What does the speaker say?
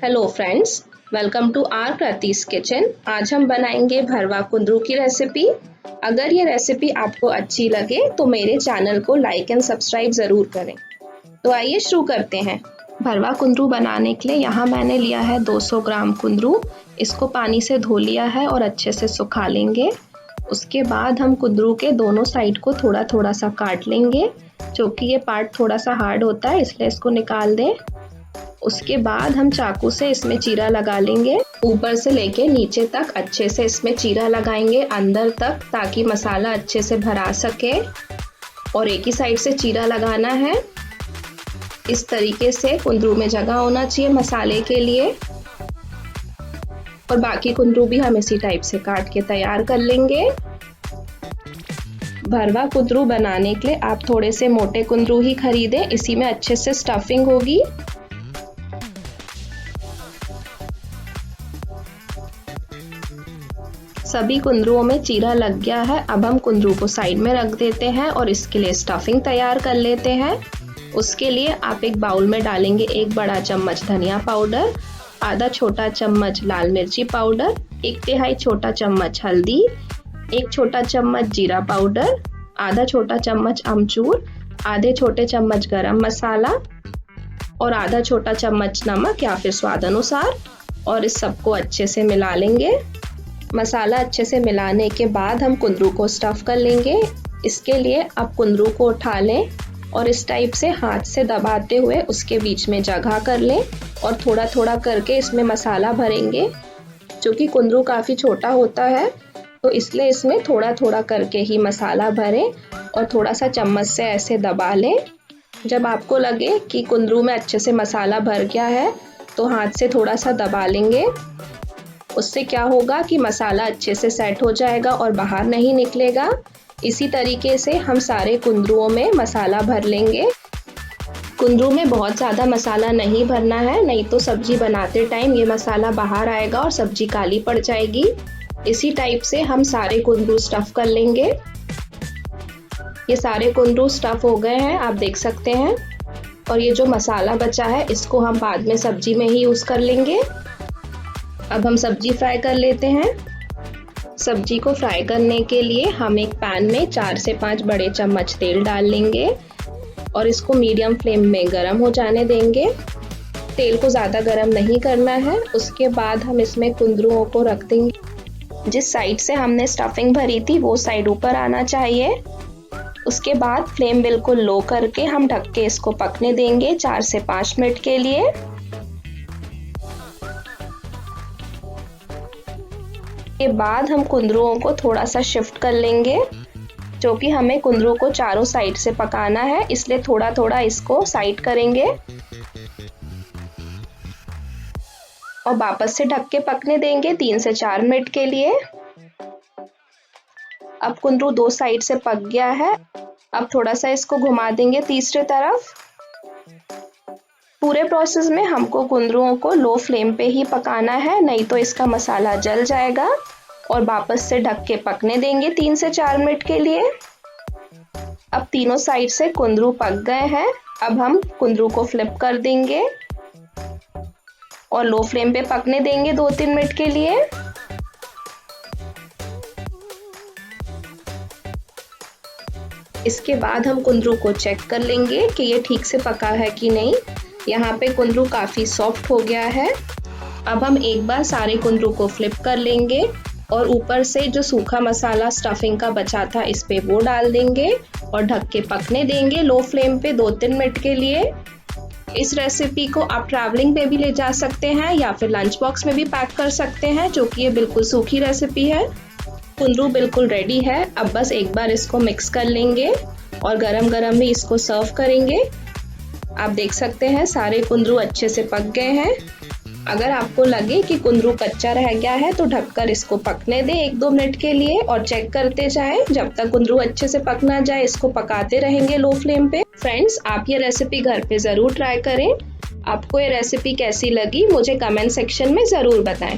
Hello friends, welcome to our Kriti's kitchen. आज हम बनाएंगे भरवा कुंदरू की रेसिपी। अगर ये रेसिपी आपको अच्छी लगे तो मेरे चैनल को लाइक एंड सब्सक्राइब ज़रूर करें। तो आइए शुरू करते हैं। भरवा कुंदरू बनाने के लिए यहाँ मैंने लिया है 200 ग्राम कुंदरू। इसको पानी से धो लिया है और अच्छे से सुखा लेंगे। उसके बाद हम कुंदरू के दोनों साइड को थोड़ा थोड़ा सा काट लेंगे, क्योंकि ये पार्ट थोड़ा सा हार्ड होता है, इसलिए इसको निकाल दें। उसके बाद हम चाकू से इसमें चीरा लगा लेंगे। ऊपर से लेके नीचे तक अच्छे से इसमें चीरा लगाएंगे अंदर तक, ताकि मसाला अच्छे से भरा सके। और एक ही साइड से चीरा लगाना है। इस तरीके से कुंदरू में जगह होना चाहिए मसाले के लिए। और बाकी कुंदरू भी हम इसी टाइप से काट के तैयार कर लेंगे। भरवा कुंदरू बनाने के लिए आप थोड़े से मोटे कुंदरू ही खरीदें, इसी में अच्छे से स्टफिंग होगी। सभी कुंदरुओं में चीरा लग गया है। अब हम कुंदरू को साइड में रख देते हैं और इसके लिए स्टफिंग तैयार कर लेते हैं। उसके लिए आप एक बाउल में डालेंगे 1 बड़ा चम्मच धनिया पाउडर, आधा छोटा चम्मच लाल मिर्ची पाउडर, 1/3 छोटा चम्मच हल्दी, 1 छोटा चम्मच जीरा पाउडर, आधा छोटा चम्मच अमचूर, आधे छोटे चम्मच गरम मसाला और आधा छोटा चम्मच नमक या फिर स्वाद अनुसार। और इस सबको अच्छे से मिला लेंगे। मसाला अच्छे से मिलाने के बाद हम कुंदरू को स्टफ़ कर लेंगे। इसके लिए आप कुंदरू को उठा लें और इस टाइप से हाथ से दबाते हुए उसके बीच में जगह कर लें और थोड़ा थोड़ा करके इसमें मसाला भरेंगे। क्योंकि कुंदरू काफ़ी छोटा होता है तो इसलिए इसमें थोड़ा थोड़ा करके ही मसाला भरें और थोड़ा सा चम्मच से ऐसे दबा लें। जब आपको लगे कि कुंदरू में अच्छे से मसाला भर गया है तो हाथ से थोड़ा सा दबा लेंगे। उससे क्या होगा कि मसाला अच्छे से सेट हो जाएगा और बाहर नहीं निकलेगा। इसी तरीके से हम सारे कुंदरुओं में मसाला भर लेंगे। कुंदरू में बहुत ज़्यादा मसाला नहीं भरना है, नहीं तो सब्जी बनाते टाइम ये मसाला बाहर आएगा और सब्जी काली पड़ जाएगी। इसी टाइप से हम सारे कुंदरू स्टफ़ कर लेंगे। ये सारे कुंदरू स्टफ़ हो गए हैं, आप देख सकते हैं। और ये जो मसाला बचा है इसको हम बाद में सब्जी में ही यूज़ कर लेंगे। अब हम सब्जी फ्राई कर लेते हैं। सब्जी को फ्राई करने के लिए हम एक पैन में 4 से 5 बड़े चम्मच तेल डाल लेंगे और इसको मीडियम फ्लेम में गरम हो जाने देंगे। तेल को ज़्यादा गरम नहीं करना है। उसके बाद हम इसमें कुंदरुओं को रख देंगे। जिस साइड से हमने स्टफिंग भरी थी वो साइड ऊपर आना चाहिए। उसके बाद फ्लेम बिल्कुल लो करके हम ढक के इसको पकने देंगे 4 से 5 मिनट के लिए। के बाद हम कुंदरुओं को थोड़ा सा शिफ्ट कर लेंगे, क्योंकि हमें कुंदरू को चारों साइड से पकाना है, इसलिए थोड़ा थोड़ा इसको साइड करेंगे और वापस से ढक के पकने देंगे 3 से 4 मिनट के लिए। अब कुंदरू 2 साइड से पक गया है। अब थोड़ा सा इसको घुमा देंगे तीसरी तरफ। पूरे प्रोसेस में हमको कुंदरुओं को लो फ्लेम पे ही पकाना है, नहीं तो इसका मसाला जल जाएगा। और वापस से ढक के पकने देंगे 3 से 4 मिनट के लिए। अब तीनों साइड से कुंदरू पक गए हैं। अब हम कुंदरू को फ्लिप कर देंगे और लो फ्लेम पे पकने देंगे 2-3 मिनट के लिए। इसके बाद हम कुंदरू को चेक कर लेंगे कि ये ठीक से पका है कि नहीं। यहाँ पे कुंदरू काफ़ी सॉफ्ट हो गया है। अब हम एक बार सारे कुंदरू को फ्लिप कर लेंगे और ऊपर से जो सूखा मसाला स्टफिंग का बचा था इस पे वो डाल देंगे और ढक के पकने देंगे लो फ्लेम पे 2-3 मिनट के लिए। इस रेसिपी को आप ट्रैवलिंग पे भी ले जा सकते हैं या फिर लंच बॉक्स में भी पैक कर सकते हैं, क्योंकि ये बिल्कुल सूखी रेसिपी है। कुंदरू बिल्कुल रेडी है। अब बस एक बार इसको मिक्स कर लेंगे और गरम गरम ही इसको सर्व करेंगे। आप देख सकते हैं सारे कुंदरू अच्छे से पक गए हैं। अगर आपको लगे कि कुंदरू कच्चा रह गया है तो ढककर इसको पकने दें 1-2 मिनट के लिए और चेक करते जाएं। जब तक कुंदरू अच्छे से पक ना जाए इसको पकाते रहेंगे लो फ्लेम पे। फ्रेंड्स, आप ये रेसिपी घर पे ज़रूर ट्राई करें। आपको ये रेसिपी कैसी लगी मुझे कमेंट सेक्शन में ज़रूर बताएं।